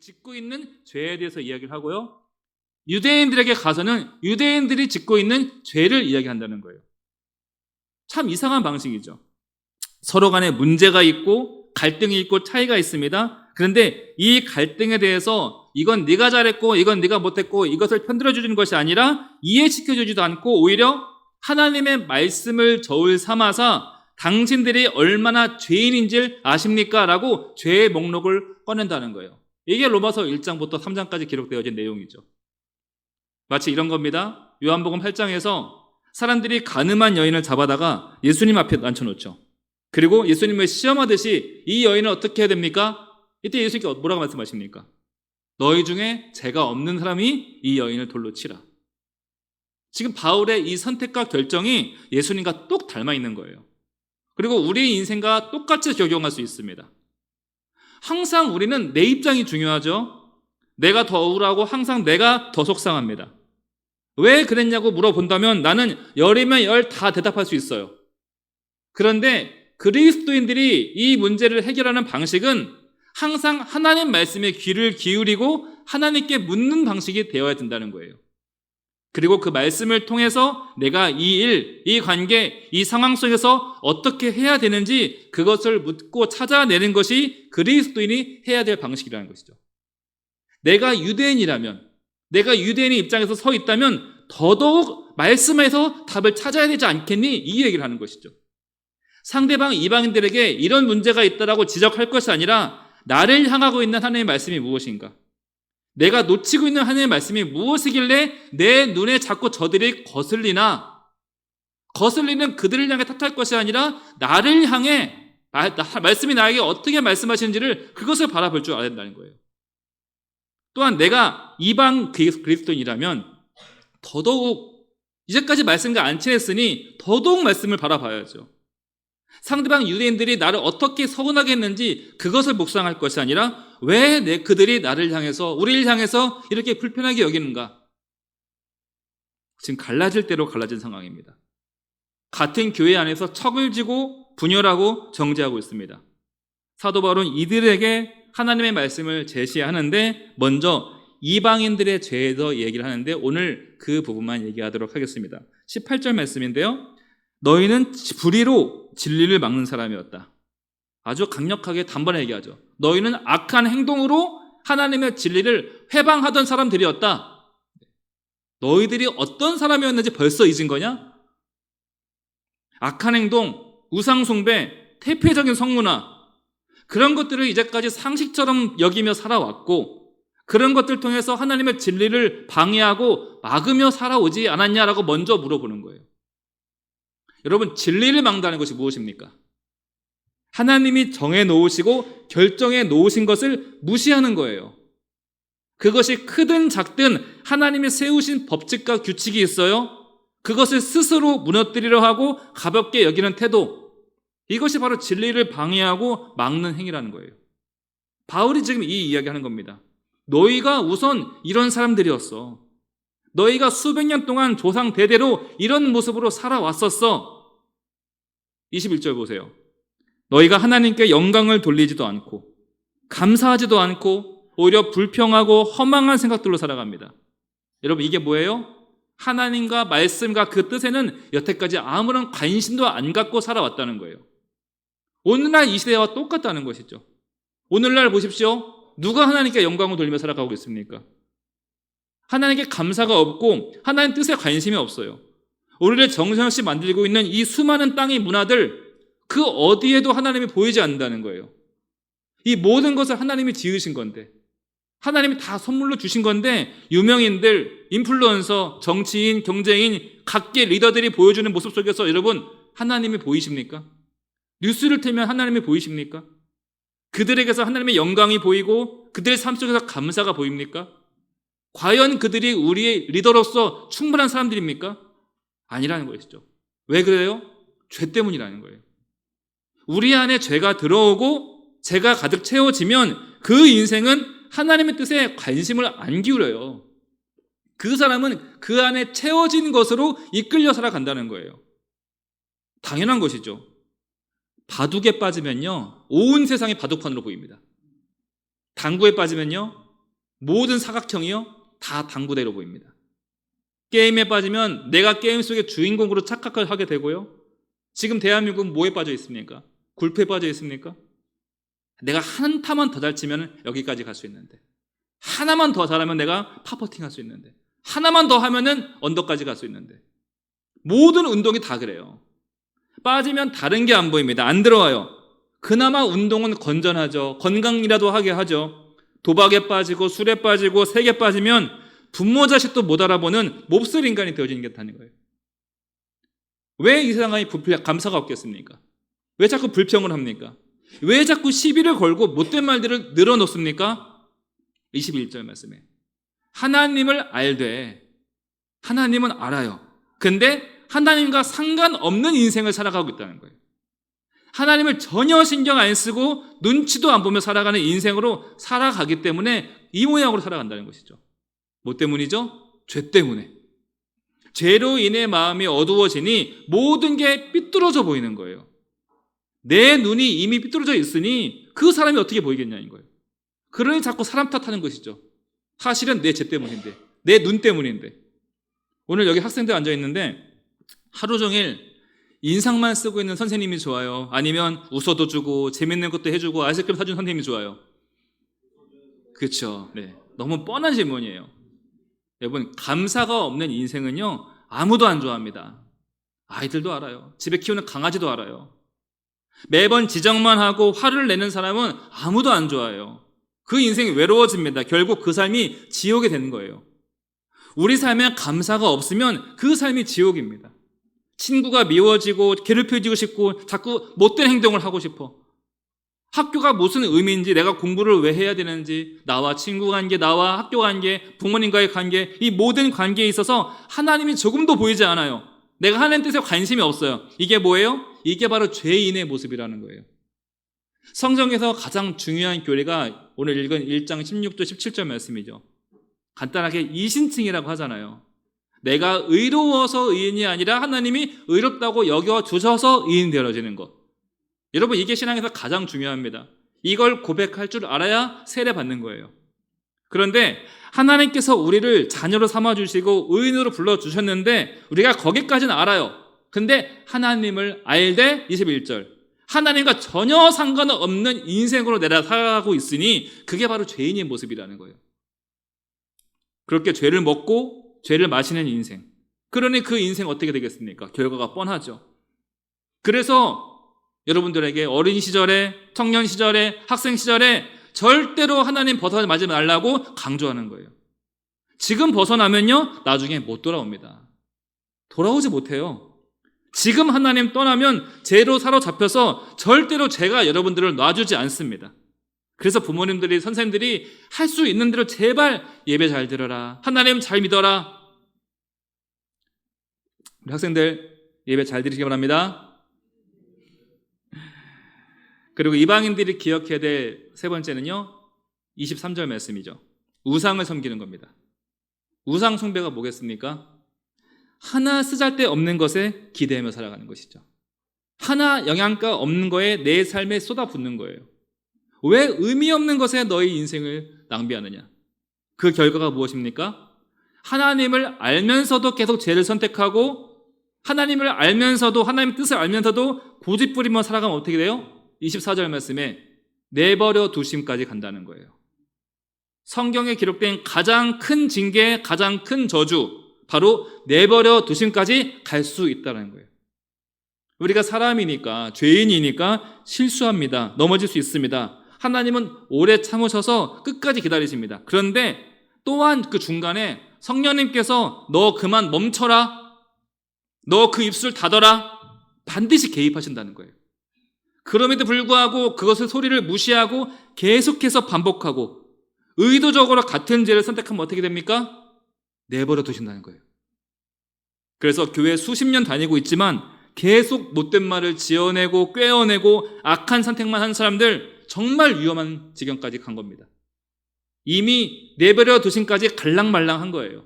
짓고 있는 죄에 대해서 이야기를 하고요. 유대인들에게 가서는 유대인들이 짓고 있는 죄를 이야기한다는 거예요. 참 이상한 방식이죠. 서로 간에 문제가 있고 갈등이 있고 차이가 있습니다. 그런데 이 갈등에 대해서 이건 네가 잘했고 이건 네가 못했고 이것을 편들어 주는 것이 아니라 이해시켜 주지도 않고 오히려 하나님의 말씀을 저울 삼아서 당신들이 얼마나 죄인인지를 아십니까? 라고 죄의 목록을 꺼낸다는 거예요. 이게 로마서 1장부터 3장까지 기록되어진 내용이죠. 마치 이런 겁니다. 요한복음 8장에서 사람들이 가늠한 여인을 잡아다가 예수님 앞에 앉혀놓죠. 그리고 예수님을 시험하듯이 이 여인을 어떻게 해야 됩니까? 이때 예수님께서 뭐라고 말씀하십니까? 너희 중에 죄가 없는 사람이 이 여인을 돌로 치라. 지금 바울의 이 선택과 결정이 예수님과 똑 닮아 있는 거예요. 그리고 우리 인생과 똑같이 적용할 수 있습니다. 항상 우리는 내 입장이 중요하죠. 내가 더 억울하고 항상 내가 더 속상합니다. 왜 그랬냐고 물어본다면 나는 열이면 열 다 대답할 수 있어요. 그런데 그리스도인들이 이 문제를 해결하는 방식은 항상 하나님 말씀에 귀를 기울이고 하나님께 묻는 방식이 되어야 된다는 거예요. 그리고 그 말씀을 통해서 내가 이 일, 이 관계, 이 상황 속에서 어떻게 해야 되는지 그것을 묻고 찾아내는 것이 그리스도인이 해야 될 방식이라는 것이죠. 내가 유대인이라면, 내가 유대인의 입장에서 서 있다면 더더욱 말씀에서 답을 찾아야 되지 않겠니? 이 얘기를 하는 것이죠. 상대방 이방인들에게 이런 문제가 있다라고 지적할 것이 아니라 나를 향하고 있는 하나님의 말씀이 무엇인가? 내가 놓치고 있는 하나님의 말씀이 무엇이길래 내 눈에 자꾸 저들이 거슬리나? 거슬리는 그들을 향해 탓할 것이 아니라 나를 향해 말씀이 나에게 어떻게 말씀하시는지를 그것을 바라볼 줄 알아야 된다는 거예요. 또한 내가 이방 그리스도인이라면 더더욱 이제까지 말씀과 안 친했으니 더더욱 말씀을 바라봐야죠. 상대방 유대인들이 나를 어떻게 서운하게 했는지 그것을 묵상할 것이 아니라 왜 그들이 나를 향해서 우리를 향해서 이렇게 불편하게 여기는가? 지금 갈라질 대로 갈라진 상황입니다. 같은 교회 안에서 척을 지고 분열하고 정죄하고 있습니다. 사도 바울은 이들에게 하나님의 말씀을 제시하는데 먼저 이방인들의 죄에 대해서 얘기를 하는데 오늘 그 부분만 얘기하도록 하겠습니다. 18절 말씀인데요. 너희는 불의로 진리를 막는 사람이었다. 아주 강력하게 단번에 얘기하죠. 너희는 악한 행동으로 하나님의 진리를 회방하던 사람들이었다. 너희들이 어떤 사람이었는지 벌써 잊은 거냐? 악한 행동, 우상숭배, 태폐적인 성문화 그런 것들을 이제까지 상식처럼 여기며 살아왔고 그런 것들 통해서 하나님의 진리를 방해하고 막으며 살아오지 않았냐라고 먼저 물어보는 거예요. 여러분, 진리를 막는다는 것이 무엇입니까? 하나님이 정해 놓으시고 결정해 놓으신 것을 무시하는 거예요. 그것이 크든 작든 하나님이 세우신 법칙과 규칙이 있어요. 그것을 스스로 무너뜨리려 하고 가볍게 여기는 태도, 이것이 바로 진리를 방해하고 막는 행위라는 거예요. 바울이 지금 이 이야기하는 겁니다. 너희가 우선 이런 사람들이었어. 너희가 수백 년 동안 조상 대대로 이런 모습으로 살아왔었어. 21절 보세요. 너희가 하나님께 영광을 돌리지도 않고 감사하지도 않고 오히려 불평하고 허망한 생각들로 살아갑니다. 여러분, 이게 뭐예요? 하나님과 말씀과 그 뜻에는 여태까지 아무런 관심도 안 갖고 살아왔다는 거예요. 오늘날 이 시대와 똑같다는 것이죠. 오늘날 보십시오. 누가 하나님께 영광을 돌리며 살아가고 있습니까? 하나님께 감사가 없고 하나님 뜻에 관심이 없어요. 우리를 정신없이 만들고 있는 이 수많은 땅의 문화들, 그 어디에도 하나님이 보이지 않는다는 거예요. 이 모든 것을 하나님이 지으신 건데, 하나님이 다 선물로 주신 건데 유명인들, 인플루언서, 정치인, 경제인, 각계 리더들이 보여주는 모습 속에서 여러분, 하나님이 보이십니까? 뉴스를 틀면 하나님이 보이십니까? 그들에게서 하나님의 영광이 보이고 그들의 삶 속에서 감사가 보입니까? 과연 그들이 우리의 리더로서 충분한 사람들입니까? 아니라는 것이죠. 왜 그래요? 죄 때문이라는 거예요. 우리 안에 죄가 들어오고 죄가 가득 채워지면 그 인생은 하나님의 뜻에 관심을 안 기울여요. 그 사람은 그 안에 채워진 것으로 이끌려 살아간다는 거예요. 당연한 것이죠. 바둑에 빠지면요, 온 세상이 바둑판으로 보입니다. 당구에 빠지면요, 모든 사각형이요 다 당구대로 보입니다. 게임에 빠지면 내가 게임 속의 주인공으로 착각을 하게 되고요. 지금 대한민국은 뭐에 빠져 있습니까? 골프에 빠져 있습니까? 내가 한 타만 더 잘 치면 여기까지 갈 수 있는데, 하나만 더 잘하면 내가 파퍼팅 할 수 있는데, 하나만 더 하면은 언더까지 갈 수 있는데, 모든 운동이 다 그래요. 빠지면 다른 게 안 보입니다. 안 들어와요. 그나마 운동은 건전하죠. 건강이라도 하게 하죠. 도박에 빠지고 술에 빠지고 색에 빠지면 부모 자식도 못 알아보는 몹쓸 인간이 되어지는 게 다는 거예요. 왜 이 세상에 감사가 없겠습니까? 왜 자꾸 불평을 합니까? 왜 자꾸 시비를 걸고 못된 말들을 늘어놓습니까? 21절 말씀에 하나님을 알되, 하나님은 알아요. 근데 하나님과 상관없는 인생을 살아가고 있다는 거예요. 하나님을 전혀 신경 안 쓰고 눈치도 안 보며 살아가는 인생으로 살아가기 때문에 이 모양으로 살아간다는 것이죠. 뭐 때문이죠? 죄 때문에. 죄로 인해 마음이 어두워지니 모든 게 삐뚤어져 보이는 거예요. 내 눈이 이미 삐뚤어져 있으니 그 사람이 어떻게 보이겠냐는 거예요. 그러니 자꾸 사람 탓하는 것이죠. 사실은 내 죄 때문인데, 내 눈 때문인데. 오늘 여기 학생들 앉아 있는데 하루 종일 인상만 쓰고 있는 선생님이 좋아요? 아니면 웃어도 주고 재밌는 것도 해주고 아이스크림 사준 선생님이 좋아요? 그렇죠. 네, 너무 뻔한 질문이에요. 여러분, 감사가 없는 인생은요 아무도 안 좋아합니다. 아이들도 알아요. 집에 키우는 강아지도 알아요. 매번 지적만 하고 화를 내는 사람은 아무도 안 좋아해요. 그 인생이 외로워집니다. 결국 그 삶이 지옥이 되는 거예요. 우리 삶에 감사가 없으면 그 삶이 지옥입니다. 친구가 미워지고 괴롭혀지고 싶고 자꾸 못된 행동을 하고 싶어. 학교가 무슨 의미인지, 내가 공부를 왜 해야 되는지, 나와 친구 관계, 나와 학교 관계, 부모님과의 관계, 이 모든 관계에 있어서 하나님이 조금도 보이지 않아요. 내가 하나님 뜻에 관심이 없어요. 이게 뭐예요? 이게 바로 죄인의 모습이라는 거예요. 성경에서 가장 중요한 교리가 오늘 읽은 1장 16절 17절 말씀이죠. 간단하게 이신칭이라고 하잖아요. 내가 의로워서 의인이 아니라 하나님이 의롭다고 여겨주셔서 의인 되어지는 것. 여러분, 이게 신앙에서 가장 중요합니다. 이걸 고백할 줄 알아야 세례받는 거예요. 그런데 하나님께서 우리를 자녀로 삼아주시고 의인으로 불러주셨는데 우리가 거기까지는 알아요. 근데 하나님을 알되 21절 하나님과 전혀 상관없는 인생으로 내가 살아가고 있으니 그게 바로 죄인의 모습이라는 거예요. 그렇게 죄를 먹고 죄를 마시는 인생. 그러니 그 인생 어떻게 되겠습니까? 결과가 뻔하죠. 그래서 여러분들에게 어린 시절에, 청년 시절에, 학생 시절에 절대로 하나님 벗어나지 말라고 강조하는 거예요. 지금 벗어나면요 나중에 못 돌아옵니다. 돌아오지 못해요. 지금 하나님 떠나면 죄로 사로잡혀서 절대로 죄가 여러분들을 놔주지 않습니다. 그래서 부모님들이, 선생님들이 할 수 있는 대로 제발 예배 잘 들어라, 하나님 잘 믿어라. 우리 학생들 예배 잘 드리시기 바랍니다. 그리고 이방인들이 기억해야 될 세 번째는요 23절 말씀이죠. 우상을 섬기는 겁니다. 우상 숭배가 뭐겠습니까? 하나 쓰잘데없는 것에 기대하며 살아가는 것이죠. 하나 영양가 없는 거에 내 삶에 쏟아붓는 거예요. 왜 의미 없는 것에 너희 인생을 낭비하느냐? 그 결과가 무엇입니까? 하나님을 알면서도 계속 죄를 선택하고, 하나님을 알면서도, 하나님의 뜻을 알면서도 고집부리며 살아가면 어떻게 돼요? 24절 말씀에 내버려 두심까지 간다는 거예요. 성경에 기록된 가장 큰 징계, 가장 큰 저주, 바로 내버려 두심까지 갈 수 있다는 거예요. 우리가 사람이니까, 죄인이니까 실수합니다. 넘어질 수 있습니다. 하나님은 오래 참으셔서 끝까지 기다리십니다. 그런데 또한 그 중간에 성령님께서 너 그만 멈춰라, 너 그 입술 닫아라, 반드시 개입하신다는 거예요. 그럼에도 불구하고 그것을 소리를 무시하고 계속해서 반복하고 의도적으로 같은 죄를 선택하면 어떻게 됩니까? 내버려 두신다는 거예요. 그래서 교회 수십 년 다니고 있지만 계속 못된 말을 지어내고 꿰어내고 악한 선택만 한 사람들 정말 위험한 지경까지 간 겁니다. 이미 내버려 두신까지 갈랑말랑한 거예요.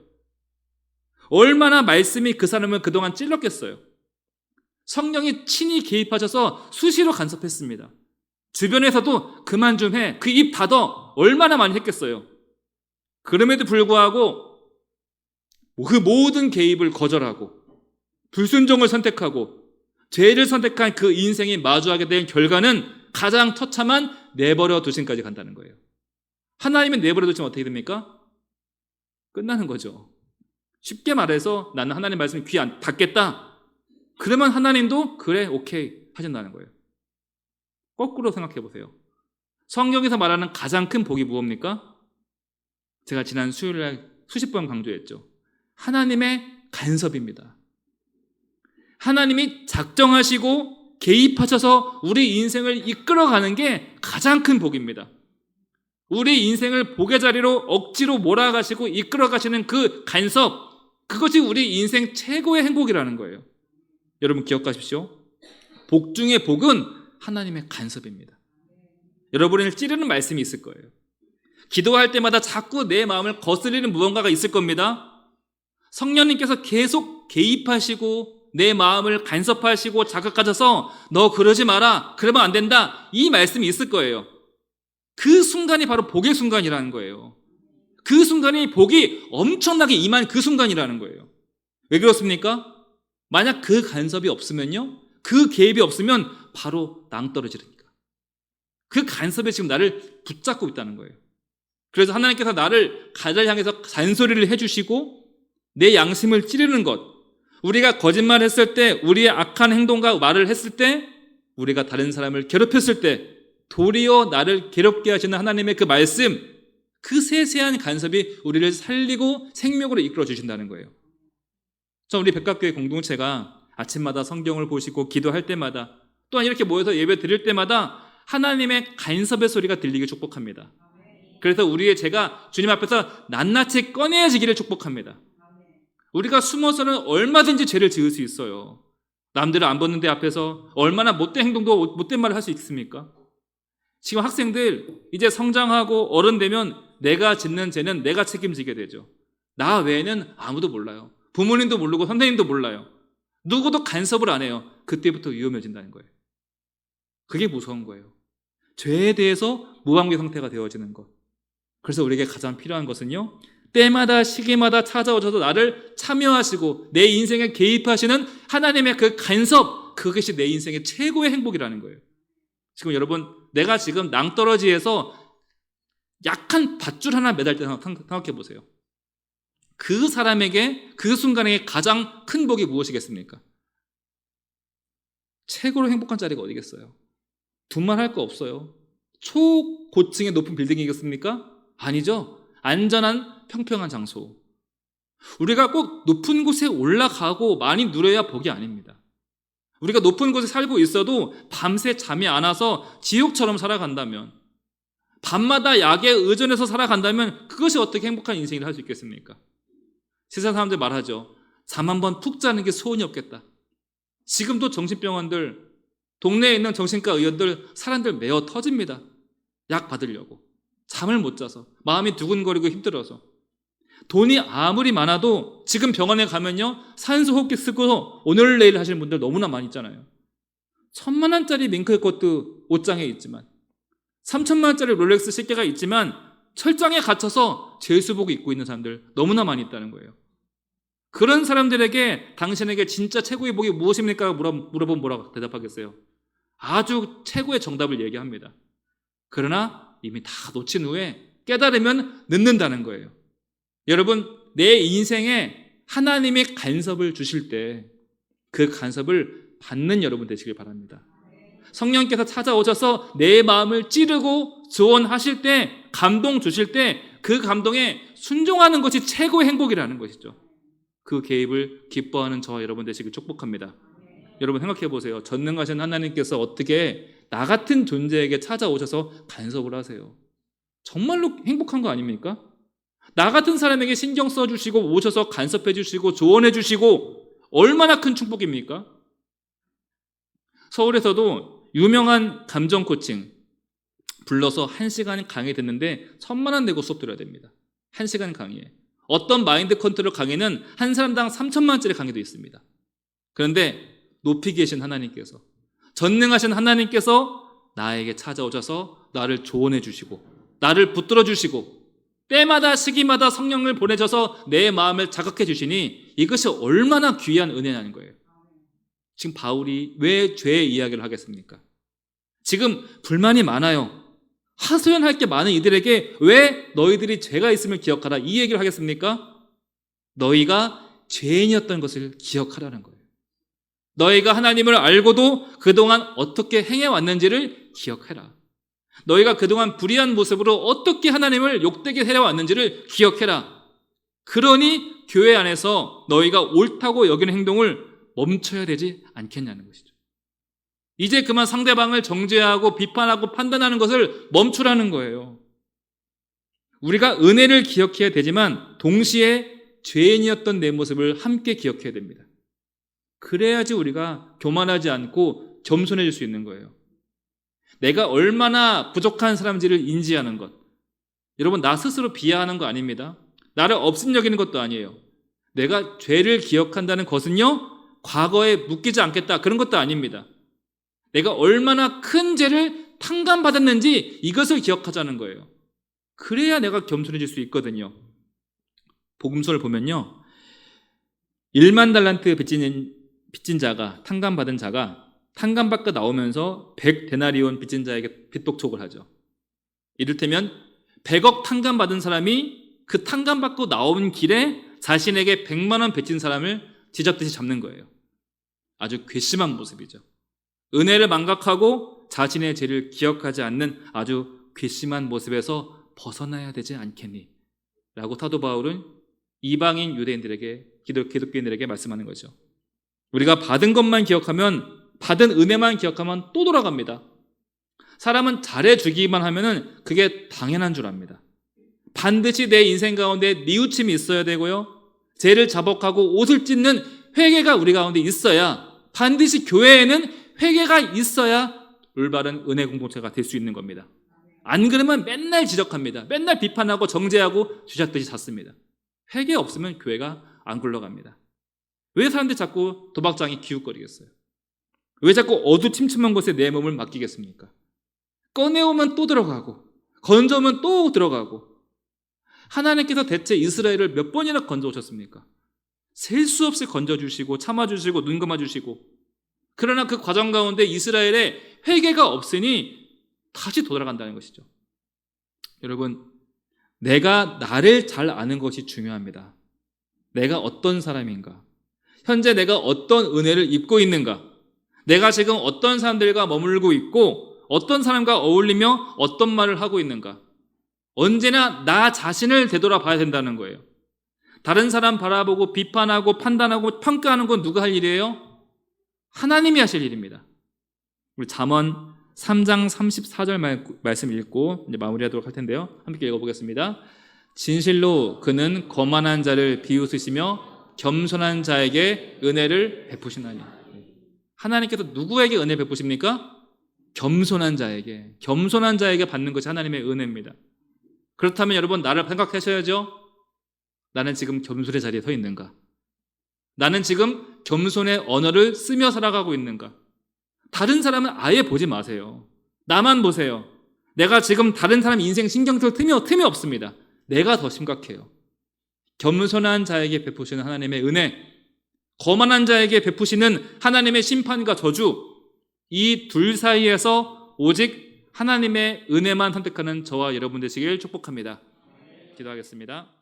얼마나 말씀이 그 사람을 그동안 찔렀겠어요. 성령이 친히 개입하셔서 수시로 간섭했습니다. 주변에서도 그만 좀 해, 그 입 닫아, 얼마나 많이 했겠어요. 그럼에도 불구하고 그 모든 개입을 거절하고 불순종을 선택하고 죄를 선택한 그 인생이 마주하게 된 결과는 가장 처참한 내버려 두심까지 간다는 거예요. 하나님이 내버려 두시면 어떻게 됩니까? 끝나는 거죠. 쉽게 말해서 나는 하나님 말씀에 귀 안 닫겠다. 그러면 하나님도 그래 오케이 하신다는 거예요. 거꾸로 생각해 보세요. 성경에서 말하는 가장 큰 복이 무엇입니까? 제가 지난 수요일날 수십 번 강조했죠. 하나님의 간섭입니다. 하나님이 작정하시고 개입하셔서 우리 인생을 이끌어가는 게 가장 큰 복입니다. 우리 인생을 복의 자리로 억지로 몰아가시고 이끌어가시는 그 간섭, 그것이 우리 인생 최고의 행복이라는 거예요. 여러분 기억하십시오. 복 중에 복은 하나님의 간섭입니다. 여러분을 찌르는 말씀이 있을 거예요. 기도할 때마다 자꾸 내 마음을 거스리는 무언가가 있을 겁니다. 성령님께서 계속 개입하시고 내 마음을 간섭하시고 자극하셔서 너 그러지 마라, 그러면 안 된다, 이 말씀이 있을 거예요. 그 순간이 바로 복의 순간이라는 거예요. 그 순간이 복이 엄청나게 임한 그 순간이라는 거예요. 왜 그렇습니까? 만약 그 간섭이 없으면요, 그 개입이 없으면 바로 낭떠러지니까. 그 간섭에 지금 나를 붙잡고 있다는 거예요. 그래서 하나님께서 나를 가를 향해서 잔소리를 해주시고 내 양심을 찌르는 것, 우리가 거짓말했을 때, 우리의 악한 행동과 말을 했을 때, 우리가 다른 사람을 괴롭혔을 때 도리어 나를 괴롭게 하시는 하나님의 그 말씀, 그 세세한 간섭이 우리를 살리고 생명으로 이끌어 주신다는 거예요. 저 우리 백각교회 공동체가 아침마다 성경을 보시고 기도할 때마다, 또한 이렇게 모여서 예배 드릴 때마다 하나님의 간섭의 소리가 들리길 축복합니다. 그래서 제가 주님 앞에서 낱낱이 꺼내지기를 축복합니다. 우리가 숨어서는 얼마든지 죄를 지을 수 있어요. 남들을 안 보는 데 앞에서 얼마나 못된 행동도 못된 말을 할 수 있습니까? 지금 학생들 이제 성장하고 어른 되면 내가 짓는 죄는 내가 책임지게 되죠. 나 외에는 아무도 몰라요. 부모님도 모르고 선생님도 몰라요. 누구도 간섭을 안 해요. 그때부터 위험해진다는 거예요. 그게 무서운 거예요. 죄에 대해서 무방비 상태가 되어지는 것. 그래서 우리에게 가장 필요한 것은요, 때마다 시기마다 찾아오셔서 나를 참여하시고 내 인생에 개입하시는 하나님의 그 간섭, 그것이 내 인생의 최고의 행복이라는 거예요. 지금 여러분, 내가 지금 낭떠러지에서 약한 밧줄 하나 매달 때 생각해 보세요. 그 사람에게 그 순간에 가장 큰 복이 무엇이겠습니까? 최고로 행복한 자리가 어디겠어요? 두말할 거 없어요. 초고층의 높은 빌딩이겠습니까? 아니죠. 안전한 평평한 장소. 우리가 꼭 높은 곳에 올라가고 많이 누려야 복이 아닙니다. 우리가 높은 곳에 살고 있어도 밤새 잠이 안 와서 지옥처럼 살아간다면, 밤마다 약에 의존해서 살아간다면 그것이 어떻게 행복한 인생을 할 수 있겠습니까? 세상 사람들 말하죠. 잠 한 번 푹 자는 게 소원이 없겠다. 지금도 정신병원들, 동네에 있는 정신과 의원들, 사람들 메어 터집니다. 약 받으려고. 잠을 못 자서, 마음이 두근거리고 힘들어서. 돈이 아무리 많아도 지금 병원에 가면요, 산소 호흡기 쓰고 오늘 내일 하시는 분들 너무나 많이 있잖아요. 1,000만 원짜리 밍크 코트 옷장에 있지만, 3,000만 원짜리 롤렉스 시계가 있지만 철장에 갇혀서 죄수복 입고 있는 사람들 너무나 많이 있다는 거예요. 그런 사람들에게 당신에게 진짜 최고의 복이 무엇입니까? 물어보면 뭐라고 대답하겠어요? 아주 최고의 정답을 얘기합니다. 그러나 이미 다 놓친 후에 깨달으면 늦는다는 거예요. 여러분, 내 인생에 하나님이 간섭을 주실 때 그 간섭을 받는 여러분 되시길 바랍니다. 성령께서 찾아오셔서 내 마음을 찌르고 조언하실 때, 감동 주실 때 그 감동에 순종하는 것이 최고의 행복이라는 것이죠. 그 개입을 기뻐하는 저와 여러분 되시길 축복합니다. 여러분 생각해 보세요. 전능하신 하나님께서 어떻게 나 같은 존재에게 찾아오셔서 간섭을 하세요? 정말로 행복한 거 아닙니까? 나 같은 사람에게 신경 써주시고 오셔서 간섭해 주시고 조언해 주시고 얼마나 큰 축복입니까? 서울에서도 유명한 감정 코칭 불러서 1시간 강의 듣는데 1,000만 원 내고 수업 들어야 됩니다. 1시간 강의에. 어떤 마인드 컨트롤 강의는 한 사람당 3,000만 원짜리 강의도 있습니다. 그런데 높이 계신 하나님께서, 전능하신 하나님께서 나에게 찾아오셔서 나를 조언해 주시고 나를 붙들어 주시고 때마다 시기마다 성령을 보내셔서 내 마음을 자극해 주시니 이것이 얼마나 귀한 은혜냐는 거예요. 지금 바울이 왜 죄의 이야기를 하겠습니까? 지금 불만이 많아요. 하소연할 게 많은 이들에게 왜 너희들이 죄가 있음을 기억하라 이 얘기를 하겠습니까? 너희가 죄인이었던 것을 기억하라는 거예요. 너희가 하나님을 알고도 그동안 어떻게 행해왔는지를 기억해라. 너희가 그동안 불의한 모습으로 어떻게 하나님을 욕되게 해왔는지를 기억해라. 그러니 교회 안에서 너희가 옳다고 여기는 행동을 멈춰야 되지 않겠냐는 것이죠. 이제 그만 상대방을 정죄하고 비판하고 판단하는 것을 멈추라는 거예요. 우리가 은혜를 기억해야 되지만 동시에 죄인이었던 내 모습을 함께 기억해야 됩니다. 그래야지 우리가 교만하지 않고 겸손해질 수 있는 거예요. 내가 얼마나 부족한 사람인지를 인지하는 것. 여러분, 나 스스로 비하하는 거 아닙니다. 나를 업신여기는 것도 아니에요. 내가 죄를 기억한다는 것은요, 과거에 묶이지 않겠다 그런 것도 아닙니다. 내가 얼마나 큰 죄를 탕감받았는지 이것을 기억하자는 거예요. 그래야 내가 겸손해질 수 있거든요. 복음서를 보면요, 1만 달란트 빚진 자가, 탕감받은 자가 탕감받고 나오면서 100데나리온 빚진 자에게 빚독촉을 하죠. 이를테면 100억 탕감받은 사람이 그 탕감받고 나온 길에 자신에게 100만 원 빚진 사람을 쥐잡듯이 잡는 거예요. 아주 괘씸한 모습이죠. 은혜를 망각하고 자신의 죄를 기억하지 않는 아주 괘씸한 모습에서 벗어나야 되지 않겠니? 라고 사도 바울은 이방인 유대인들에게, 기독교인들에게 말씀하는 거죠. 우리가 받은 것만 기억하면, 받은 은혜만 기억하면 또 돌아갑니다. 사람은 잘해주기만 하면은 그게 당연한 줄 압니다. 반드시 내 인생 가운데 뉘우침이 있어야 되고요, 죄를 자복하고 옷을 찢는 회개가 우리 가운데 있어야, 반드시 교회에는 회개가 있어야 올바른 은혜 공동체가 될 수 있는 겁니다. 안 그러면 맨날 지적합니다. 맨날 비판하고 정죄하고 쥐잡듯이 잤습니다. 회개 없으면 교회가 안 굴러갑니다. 왜 사람들이 자꾸 도박장에 기웃거리겠어요? 왜 자꾸 어두침침한 곳에 내 몸을 맡기겠습니까? 꺼내오면 또 들어가고 건져오면 또 들어가고. 하나님께서 대체 이스라엘을 몇 번이나 건져오셨습니까? 셀 수 없이 건져주시고 참아주시고 눈 감아주시고. 그러나 그 과정 가운데 이스라엘의 회개가 없으니 다시 돌아간다는 것이죠. 여러분, 내가 나를 잘 아는 것이 중요합니다. 내가 어떤 사람인가? 현재 내가 어떤 은혜를 입고 있는가? 내가 지금 어떤 사람들과 머물고 있고 어떤 사람과 어울리며 어떤 말을 하고 있는가? 언제나 나 자신을 되돌아봐야 된다는 거예요. 다른 사람 바라보고 비판하고 판단하고 평가하는 건 누가 할 일이에요? 하나님이 하실 일입니다. 우리 잠언 3장 34절 말씀 읽고 이제 마무리하도록 할 텐데요. 함께 읽어보겠습니다. 진실로 그는 거만한 자를 비웃으시며 겸손한 자에게 은혜를 베푸시나니. 하나님께서 누구에게 은혜 베푸십니까? 겸손한 자에게 받는 것이 하나님의 은혜입니다. 그렇다면 여러분, 나를 생각하셔야죠. 나는 지금 겸손의 자리에 서 있는가? 나는 지금 겸손의 언어를 쓰며 살아가고 있는가? 다른 사람은 아예 보지 마세요. 나만 보세요. 내가 지금 다른 사람 인생 신경 쓸 틈이 없습니다. 내가 더 심각해요. 겸손한 자에게 베푸시는 하나님의 은혜, 거만한 자에게 베푸시는 하나님의 심판과 저주, 이 둘 사이에서 오직 하나님의 은혜만 선택하는 저와 여러분 되시길 축복합니다. 기도하겠습니다.